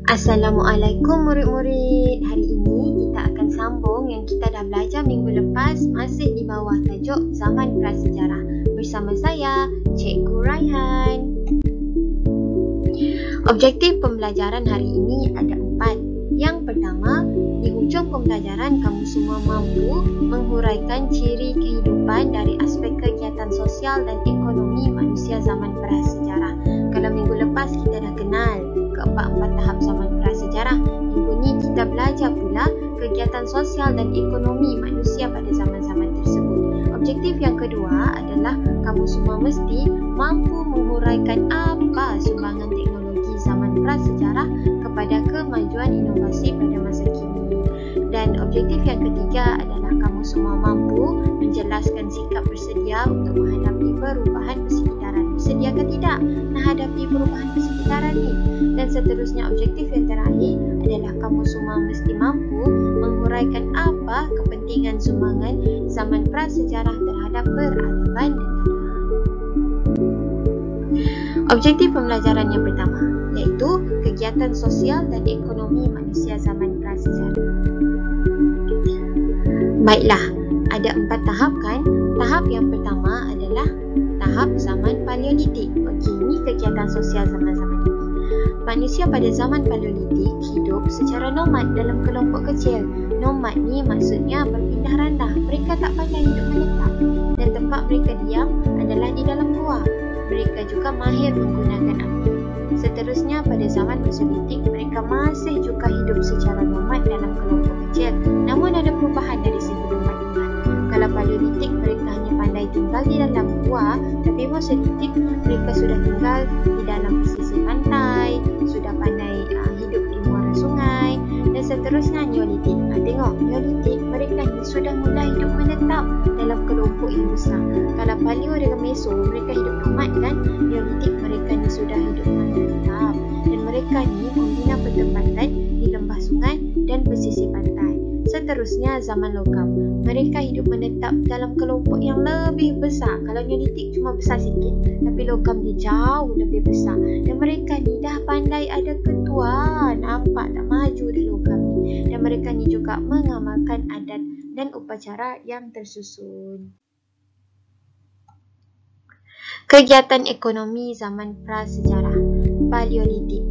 Assalamualaikum murid-murid. Hari ini kita akan sambung yang kita dah belajar minggu lepas, masih di bawah tajuk Zaman Prasejarah. Bersama saya, Cikgu Raihan. Objektif pembelajaran hari ini ada 4. Yang pertama, di hujung pembelajaran kamu semua mampu menghuraikan ciri kehidupan dari aspek kegiatan sosial dan ekonomi manusia zaman prasejarah. Kalau minggu lepas kita dah kenal keempat-empat tahap zaman prasejarah, minggu ni kita belajar pula kegiatan sosial dan ekonomi manusia pada zaman-zaman tersebut. Objektif yang kedua adalah kamu semua mesti mampu menghuraikan apa sumbangan teknologi zaman prasejarah kepada kemajuan inovasi pada masa kini. Dan objektif yang ketiga adalah kamu semua mampu menjelaskan sikap bersedia untuk menghadapi perubahan persekitaran. Bersedia ke tidak menghadapi perubahan persekitaran ni? Dan seterusnya, objektif yang terakhir adalah kamu semua mesti mampu menghuraikan apa kepentingan sumbangan zaman prasejarah terhadap peradaban negara. Objektif pembelajaran yang pertama iaitu kegiatan sosial dan ekonomi manusia zaman prasejarah. Baiklah, ada 4 tahap kan? Tahap yang pertama adalah tahap zaman Paleolitik. Okey, ini kegiatan sosial zaman-zaman ini. Manusia pada zaman Paleolitik hidup secara nomad dalam kelompok kecil. Nomad ni maksudnya berpindah randah. Mereka tak pandai hidup menetap dan tempat mereka diam adalah di dalam gua. Mereka juga mahir menggunakan api. Seterusnya, pada zaman Mesolítik, mereka masih juga hidup secara nomad dalam kelompok kecil. Namun ada perubahan dari segi tempat tinggal. Kalau Paleolitik, mereka hanya pandai tinggal di dalam gua, tapi Mesolítik, mereka sudah tinggal di dalam pesisir pantai, sudah pandai hidup di muara sungai. Dan seterusnya, Neolitik. Tengok, Neolitik, mereka ni sudah mula hidup menetap dalam kelompok yang besar. Kalau Paleo dengan Meso, mereka hidup nomad kan? Neolitik, mereka ni sudah hidup menetap. Dan mereka ni membina pertempatan di lembah sungai dan pesisir pantai. Seterusnya, zaman Logam. Mereka hidup menetap dalam kelompok yang lebih besar. Kalau Neolitik cuma besar sikit, tapi Logam dia jauh lebih besar. Dan mereka ni dah pandai ada ketua. Nampak tak maju dah Logam ni. Dan mereka ni juga mengamalkan adat dan upacara yang tersusun. Kegiatan ekonomi zaman prasejarah. Paleolitik,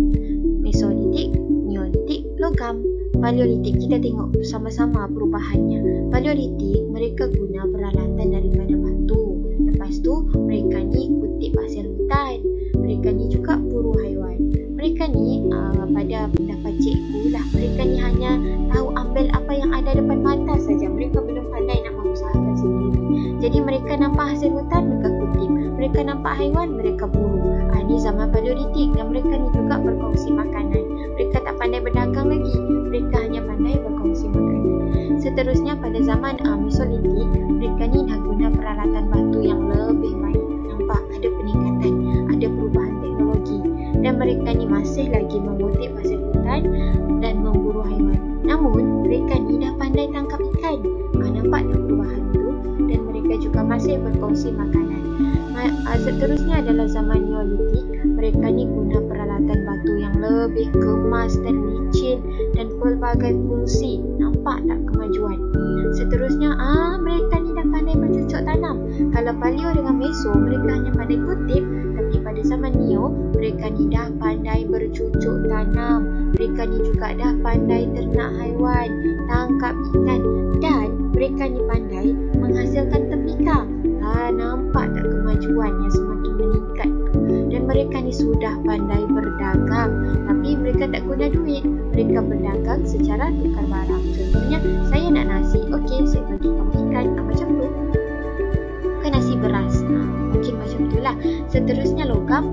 Mesolitik, Neolitik, Logam. Paleolitik, kita tengok sama-sama perubahannya. Paleolitik, mereka guna peralatan daripada batu. Lepas tu, mereka ni kutip hasil hutan. Mereka ni juga buru haiwan. Mereka ni, pada pendapat cikgu lah, mereka ni hanya tahu ambil apa yang ada depan mata saja. Mereka belum pandai nak mengusahakan sendiri. Jadi mereka nampak hasil hutan, mereka kutip. Mereka nampak haiwan, mereka buru. Ini zaman Paleolitik, dan mereka ni juga berkongsi makanan. Mereka tak pandai berdagang lagi. Mereka hanya pandai berkongsi makanan. Seterusnya, pada zaman Mesolitik, mereka ni dah guna peralatan batu yang lebih baik. Nampak ada peningkatan, ada perubahan teknologi. Dan mereka ni masih lagi mengutip hasil hutan dan memburu haiwan. Namun, mereka ni dah pandai tangkap ikan. Nampak tak perubahan itu? Dan mereka juga masih berkongsi makanan. Seterusnya adalah zaman Neolitik. Mereka ni guna peralatan batu yang lebih kemas dan licin dan pelbagai fungsi. Nampak tak kemajuan? Seterusnya, mereka ni dah pandai bercucuk tanam. Kalau Paleo dengan Meso, mereka hanya pandai kutip. Tapi pada zaman Neo, mereka ni dah pandai bercucuk tanam. Mereka ni juga dah pandai ternak haiwan, tangkap ikan. Dan mereka ni pandai menghasilkan tembikar. Nampak tak kemajuan yang semakin meningkat? Dan mereka ni sudah pandai berdagang. Tapi mereka tak guna duit. Mereka berdagang secara tukar barang. Contohnya, saya nak nasi. Okey, saya bagi kamu ikan. Macam tu. Ke nasi beras. Mungkin macam itulah. Seterusnya Logam.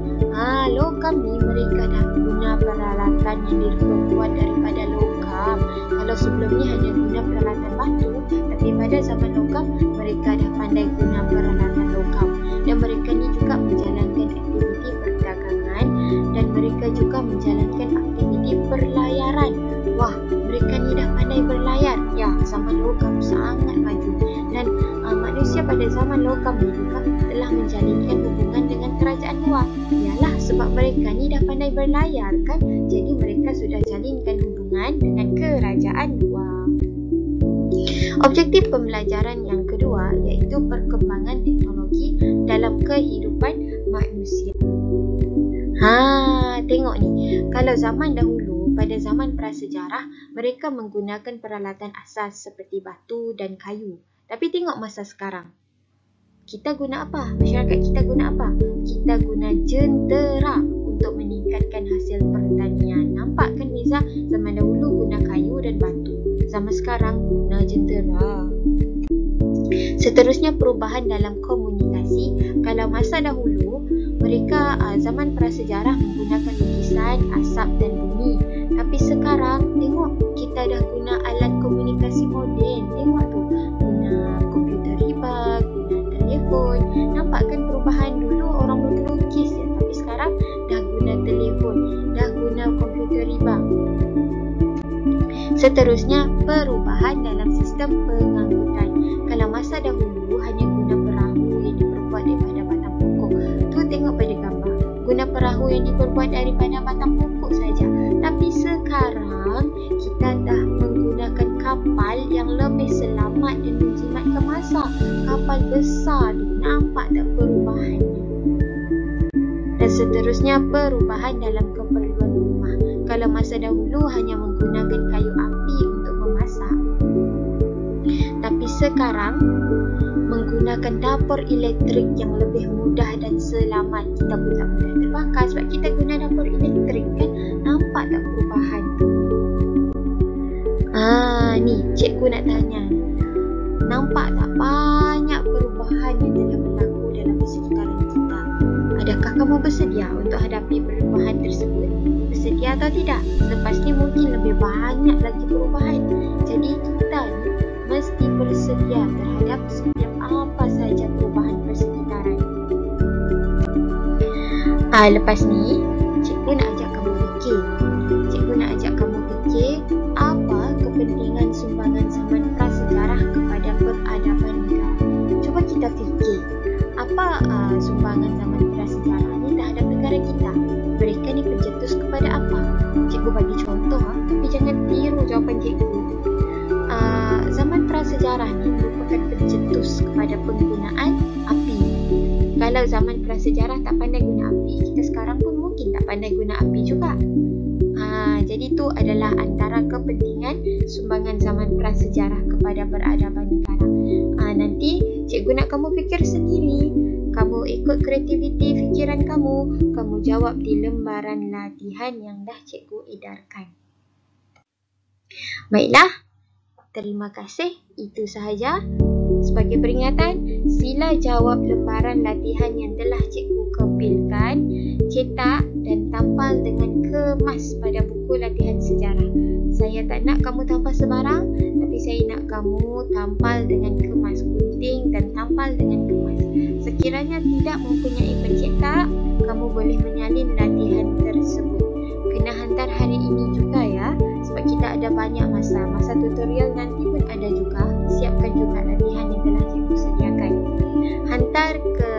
Logam ni mereka dah guna peralatan yang dibuat daripada logam. Kalau sebelum ni hanya guna peralatan batu, tapi pada zaman Logam mereka dah pandai guna peralatan logam. Dan mereka ni juga menjalankan aktiviti perdagangan dan mereka juga menjalankan aktiviti berlayaran. Wah, mereka ni dah pandai berlayar. Ya, zaman Logam sangat maju. Dan manusia pada zaman Logam ni juga telah menjalinkan hubungan dengan kerajaan luar. Ialah sebab mereka ni dah pandai pandai berlayar kan? Jadi mereka sudah jalinkan hubungan dengan kerajaan luar. Objektif pembelajaran yang kedua iaitu perkembangan teknologi dalam kehidupan manusia. Tengok ni, kalau zaman dahulu, pada zaman prasejarah, mereka menggunakan peralatan asas seperti batu dan kayu. Tapi tengok masa sekarang. Kita guna apa? Masyarakat kita guna apa? Kita guna jentera untuk meningkatkan hasil pertanian. Nampak kan Miza? Zaman dahulu guna kayu dan batu. Zaman sekarang guna jentera. Seterusnya perubahan dalam komunikasi. Kalau masa dahulu, mereka zaman prasejarah menggunakan lukisan, asap dan bunyi. Tapi sekarang tengok kita dah guna alat komunikasi moden. Tengok tu, guna komputer riba, guna telefon. Nampak kan perubahan? Dulu orang melukis ya, tapi sekarang dah guna telefon, dah guna komputer riba. Seterusnya perubahan dalam sistem pengangkutan. Kalau masa dahulu hanya guna perahu yang diperbuat daripada batang pokok. Tu tengok pada gambar. Guna perahu yang diperbuat daripada batang pokok saja. Tapi sekarang kita dah menggunakan kapal yang lebih selamat dan menjimatkan masa. Kapal besar tu, nampak tak perubahannya? Dan seterusnya perubahan dalam keperluan rumah. Kalau masa dahulu hanya menggunakan kayu api untuk memasak. Tapi sekarang menggunakan dapur elektrik yang lebih mudah dan selamat. Kita pun tak mudah terbakar sebab kita guna dapur elektrik kan. Nampak tak perubahan? Ni cikgu nak tanya. Nampak tak banyak perubahan yang telah berlaku dalam persekitaran kita? Adakah kamu bersedia untuk hadapi perubahan tersebut? Bersedia atau tidak? Selepas ni mungkin lebih banyak lagi perubahan. Jadi kita ni mesti bersedia terhadap setiap apa saja perubahan persekitaran. Lepas ni, cikgu nak ajak kamu fikir. Cikgu nak ajak kamu fikir apa kepentingan sumbangan zaman prasejarah kepada peradaban negara. Cuba kita fikir, apa sumbangan zaman prasejarah ni terhadap negara kita? Mereka ni pencetus kepada apa? Cikgu bagi contoh, tapi jangan tiru jawapan cikgu. Zaman prasejarah ni merupakan pencetus kepada penggunaan api. Kalau zaman prasejarah tak pandai guna api, kita sekarang pun mungkin tak pandai guna api juga. Jadi itu adalah antara kepentingan sumbangan zaman prasejarah kepada peradaban negara. Nanti cikgu nak kamu fikir sendiri. Kamu ikut kreativiti fikiran kamu jawab di lembaran latihan yang dah cikgu edarkan. Baiklah, terima kasih. Itu sahaja. Sebagai peringatan, sila jawab lembaran latihan yang telah cikgu kepilkan, cetak dan tampal dengan kemas pada buku latihan sejarah. Saya tak nak kamu tampal sebarang, tapi saya nak kamu tampal dengan kemas, gunting dan tampal dengan kemas. Sekiranya tidak mempunyai pencetak, kamu boleh menyalin latihan tersebut. Kena hantar hari ini juga ya, sebab kita ada banyak masa. Masa tutorial nanti pun ada juga. Siapkan juga latihan yang telah cikgu sediakan. Hantar ke